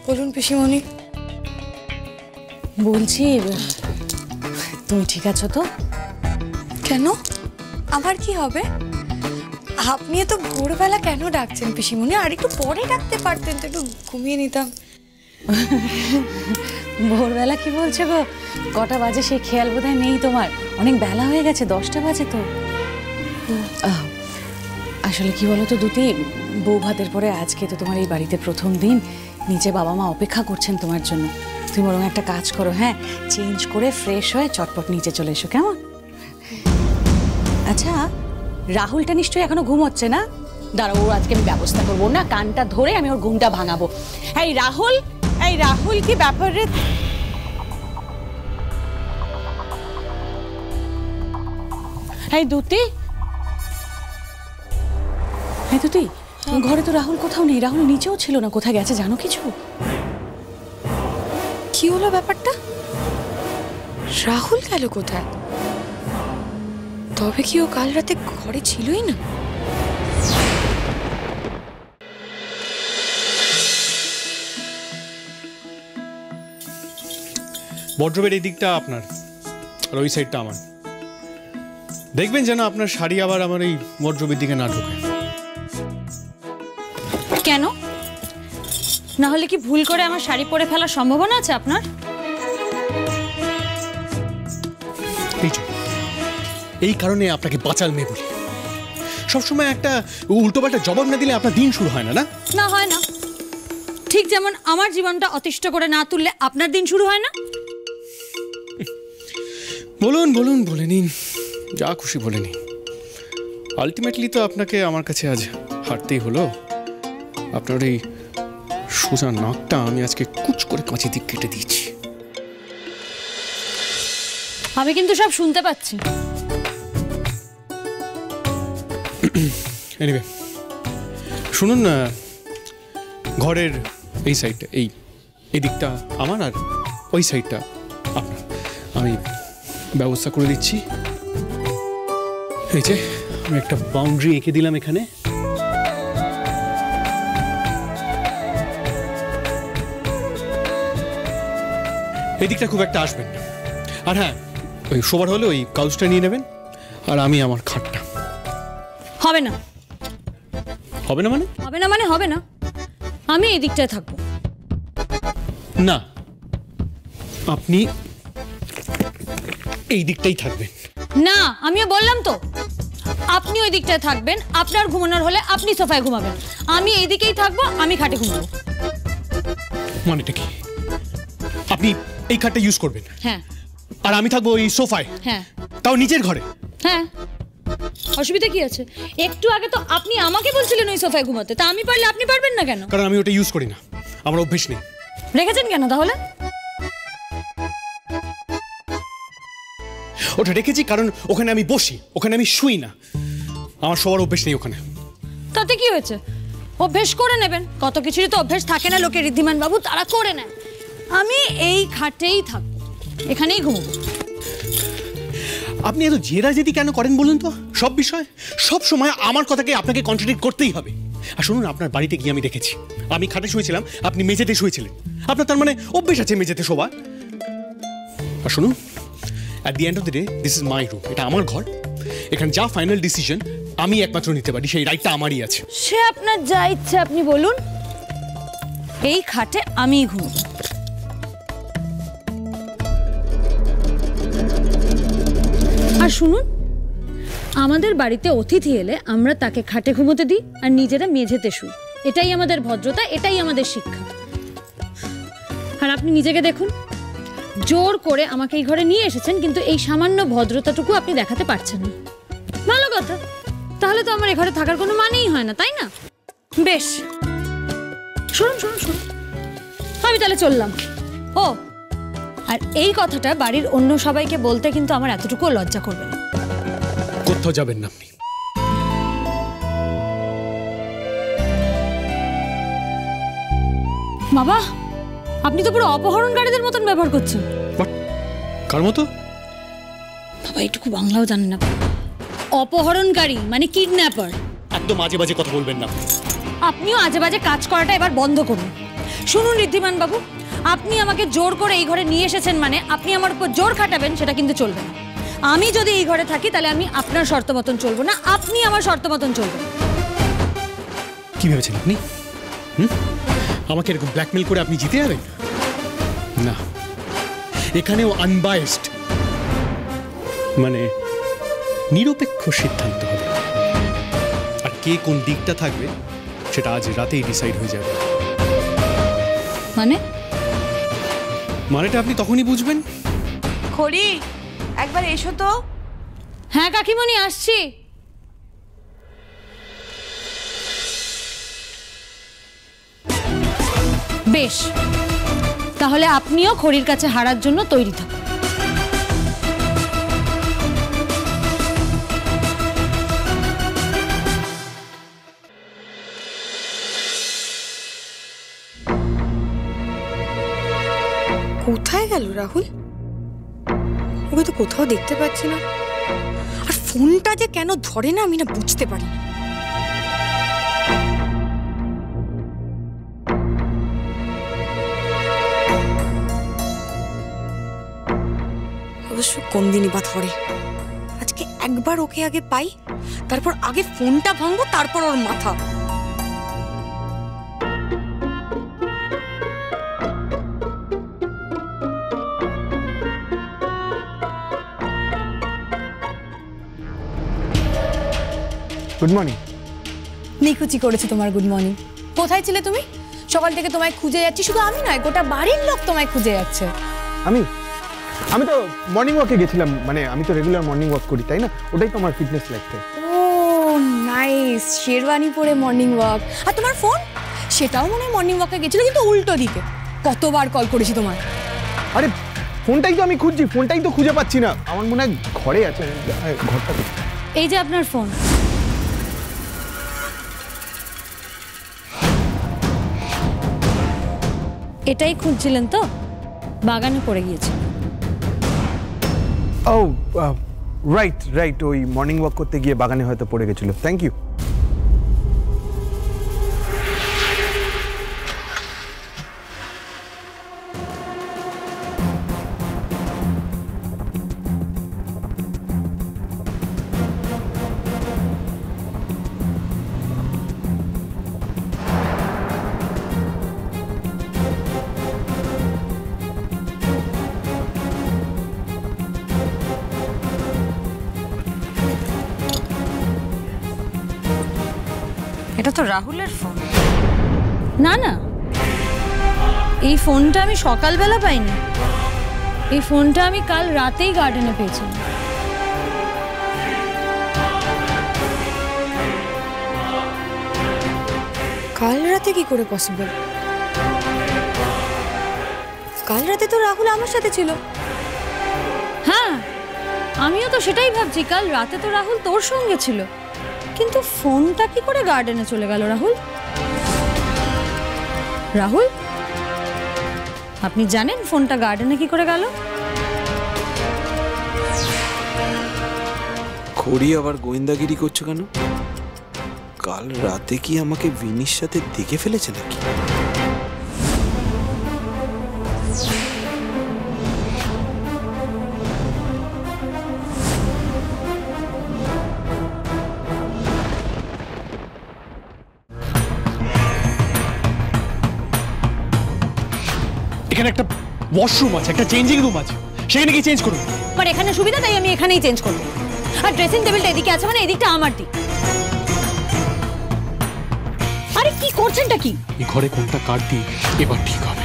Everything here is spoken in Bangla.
বলুন পিসিমণি। বলছি তুমি ঠিক আছো তো? কেন, আমার কি হবে? আপনি এত ভোরবেলা কেন ডাকছেন পিসিমণি? আর একটু পরে ডাকতে পারতেন তো, একটু ঘুমিয়ে নিতাম। ভোরবেলা কি বলছো গো? কটা বাজে সেই খেয়াল বোধহয় নেই তোমার। অনেক বেলা হয়ে গেছে, 10টা বাজে তো। আসলে কি বলো তো দুতি, বউ ভাতের পরে আজকে তো তোমার এই বাড়িতে প্রথম দিন। নিচে বাবা মা অপেক্ষা করছেন তোমার জন্য। তুমি বরং একটা কাজ করো, হ্যাঁ, চেঞ্জ করে ফ্রেশ হয়ে চটপট নিচে চলে এসো, কেমন? আচ্ছা, রাহুলটা নিশ্চয়ই এখনো ঘুমোচ্ছে না? দাঁড়াও, ওর আজকে আমি ব্যবস্থা করবো না, কানটা ধরে আমি ওর ঘুমটা ভাঙাবো। এই রাহুল, এই রাহুল, কি ব্যাপার রে? এই দুতি, এই দুতি, ঘরে তো রাহুল কোথাও নেই। রাহুল নিচেও ছিল না, কোথায় গেছে জানো কিছু? কি হলো ব্যাপারটা? রাহুল গেল কোথায়? তবে কি ও কাল রাতে ঘরে ছিলই না? বড্রবের এই দিকটা আপনার আর ওই সাইডটা আমার। দেখবেন যেন আপনার শাড়ি আবার আমার এই বড্রবের দিকে না ঢোকে। কেন? না হলে কি ভুল করে আমার শাড়ি পরে ফেলার সম্ভাবনা আছে আপনার? এই কারণে আপনাকে বাঁচাল মেয়ে বলি। সবসময় একটা উল্টোপাল্টা জবাব না দিলে আপনার দিন শুরু হয় না। না হয় না, ঠিক যেমন আমার জীবনটা অতিষ্ঠ করে না তুললে আপনার দিন শুরু হয় না। বলুন বলুন, বলে নিন, যা খুশি বলে নিন। আলটিমেটলি তো আপনাকে আমার কাছে আজ হারতেই হলো। আপনার এই সোজা নাকটা আমি আজকে কুচ করে কাঁচি দিক কেটে দিয়েছি। আমি কিন্তু সব শুনতে পাচ্ছি। এনিওয়ে শুনুন না, ঘরের এই সাইডটা, এই দিকটা আমার আর ওই সাইডটা আপনার। আমি ব্যবস্থা করে দিচ্ছি। এই যে আমি একটা বাউন্ডারি এঁকে দিলাম এখানে। এই দিকটা খুব একটা আসবেন না। আর হ্যাঁ, ওই শোবার হলে ওই কাউচটা নিয়ে নেবেন, আর আমি আমার খাটটা। হবে না। হবে না মানে? হবে না মানে হবে না। আমি এই দিকটায় থাকবো না, আপনি এই দিকটাই থাকবেন। না, আমিও বললাম তো, আপনি ওই দিকটায় থাকবেন। আপনার ঘুমানোর হলে আপনি সোফায় ঘুমাবেন, আমি এই দিকেই থাকবো, আমি খাটে ঘুমাবো। মানেটা কি? আপনি এই খাটটা ইউজ করবেন? হ্যাঁ। আর আমি থাকবো এই সোফায়? হ্যাঁ। তাও নিজের ঘরে? হ্যাঁ। অসুবিধা কি আছে? একটু আগে তো আপনি আমাকে বলছিলেন ওই সোফায় ঘুমাতে, তা আমি পারলে আপনি পারবেন না কেন? কারণ আমি ওটা ইউজ করি না, আমার অভ্যেস নেই। রেখেছেন কেন তাহলে? ওটা রেখেছি কারণ ওখানে আমি বসি, ওখানে আমি শুই না। আমার শোয়ার অভ্যেস নেই ওখানে। তাতে কি হয়েছে? অভ্যেস করে নেবেন। কত কিছুরই তো অভ্যেস থাকে না লোকের, ঋদ্ধিমান বাবু, তারা করে নেয়। আমি এই খাটেই থাকবো, এখানেই ঘুমবো। আপনি এত জেদাজেদি কেন করেন বলুন তো? সব বিষয় সব সময় আমার কথাকে আপনাকে কন্ট্রাডিক্ট করতেই হবে। আর শুনুন, আপনার বাড়িতে গিয়ে আমি দেখেছি আমি খাটে শুয়েছিলাম, আপনি মেঝেতে শুয়েছিলেন। আপনার তার মানে অভ্যেস আছে মেঝেতে শোবার। আর শুনুন, at the end of the day this is my room, এটা আমার ঘর। এখানে যা ফাইনাল ডিসিশন আমি একমাত্র নিতে পারি, সেই রাইটটা আমারই আছে। সে আপনার যা ইচ্ছে আপনি বলুন, এই খাটে আমিই ঘুমবো। আর শুনুন, আমাদের বাড়িতে অতিথি এলে আমরা তাকে খাটে ঘুমোতে দিই আর নিজেরা মেঝেতে শুই। এটাই আমাদের ভদ্রতা, এটাই আমাদের শিক্ষা। আর আপনি নিজেকে দেখুন, জোর করে আমাকে এই ঘরে নিয়ে এসেছেন, কিন্তু এই সামান্য ভদ্রতাটুকু আপনি দেখাতে পারছেন না। ভালো কথা, তাহলে তো আমার এ ঘরে থাকার কোনো মানেই হয় না, তাই না? বেশ, শুনুন শুনুন শুনুন, আমি তাহলে চললাম। ও, আর এই কথাটা বাড়ির অন্য সবাইকে বলতে কিন্তু আমার এতটুকুও লজ্জা করবে না। কোথাও যাবেন না আপনি। বাবা, আপনি তো পুরো অপহরণকারীদের মতন ব্যবহার করছেন। কার মতো? বাবা এইটুকু বাংলাও জানেন না। অপহরণকারী মানে কিডন্যাপার। একদম মাঝে মাঝে কথা বলবেন না। আপনিও আজে বাজে কাজ করাটা এবার বন্ধ করুন। শুনুন ঋদ্ধিমান বাবু, আপনি আমাকে জোর করে এই ঘরে নিয়ে এসেছেন মানে আপনি আমার উপর জোর খাটাবেন, সেটা কিন্তু চলবে না। আমি যদি এই ঘরে থাকি তাহলে আমি আপনার শর্ত মতন চলবো না, আপনি আমার শর্ত মতন চলবেন। কি ভেবেছেন আপনি? আমাকে এরকম ব্ল্যাকমেল করে আপনি জিতে যাবেন? না, এখানেও আনবায়াসড মানে নিরপেক্ষ সিদ্ধান্ত হবে। আর কে কোন দিকটা থাকবে সেটা আজ রাতেই ডিসাইড হয়ে যাবে। মানেটা আপনি তখনই বুঝবেন। খড়ি, একবার এসো তো। হ্যাঁ কাকিমণি, আসছি। বেশ, তাহলে আপনিও খড়ির কাছে হারার জন্য তৈরি থাকুন। কোথায় গেল রাহুল? ওকে তো কোথাও দেখতে পাচ্ছি না। আর ফোনটা যে কেন ধরে না আমি না বুঝতে পারি না। অবশ্য কোন দিনই বা ধরে। আজকে একবার ওকে আগে পাই, তারপর আগে ফোনটা ভাঙবো, তারপর ওর মাথা। Good morning. নিকুচি করেছে তোমার গুড মর্নিং। কোথায় ছিলে তুমি? সকাল থেকে তোমায় খুঁজে যাচ্ছি, শুধু আমি নয় গোটা বাড়ির লোক তোমায় খুঁজে যাচ্ছে। আমি তো মর্নিং ওয়াকে গেছিলাম, মানে আমি তো রেগুলার মর্নিং ওয়াক করি, তাই না? ওটাই তো আমার ফিটনেস লাইফস্টাইল। ও নাইস, শেরওয়ানি পরে মর্নিং ওয়াক। আর তোমার ফোন? সেটাও মনে হয় মর্নিং ওয়াকে গেছিল, কিন্তু উল্টো দিকে। কতবার কল করেছি তোমার। আরে ফোনটাই তো আমি খুঁজছি, ফোনটাই তো খুঁজে পাচ্ছি না। আমার মনে হয় ঘরে আছে, ঘরটা। এই যে আপনার ফোন। এটাই খুঁজছিলেন তো? বাগানে পড়ে গিয়েছে। ও রাইট, ওই মর্নিং ওয়াক করতে গিয়ে বাগানে হয়তো পড়ে গেছিল। Thank you. এটা তো রাহুলের ফোন। না না, এই ফোনটা আমি সকালবেলা পাইনি। এই ফোনটা আমি কাল রাতেই গার্ডেনে পেয়েছিলাম। কাল রাতে কি করে পসিবল? কাল রাতে তো রাহুল আমার সাথে ছিল। হ্যাঁ, আমিও তো সেটাই ভাবছি, কাল রাতে তো রাহুল তোর সঙ্গে ছিল, কিন্তু ফোনটা কি করে গার্ডেনে চলে গেল? রাহুল, আপনি জানেন ফোনটা গার্ডেনে কি করে গেল? খড়ি আবার গোয়েন্দাগিরি করছো কেন? কাল রাতে কি আমাকে ভিনির সাথে দেখে ফেলেছে নাকি? এখানে একটা ওয়াশরুম আছে, একটা চেঞ্জিং রুম আছে, সেখানে গিয়ে চেঞ্জ করুন। আমার এখানে সুবিধা, তাই আমি এখানেই চেঞ্জ করব। আর ড্রেসিং টেবিলটা এদিকে আছে, মানে এদিকটা আমার দিক। আরে কি করছেনটা কি? এই ঘরে কোনটা কাট দিই এবার ঠিক হবে।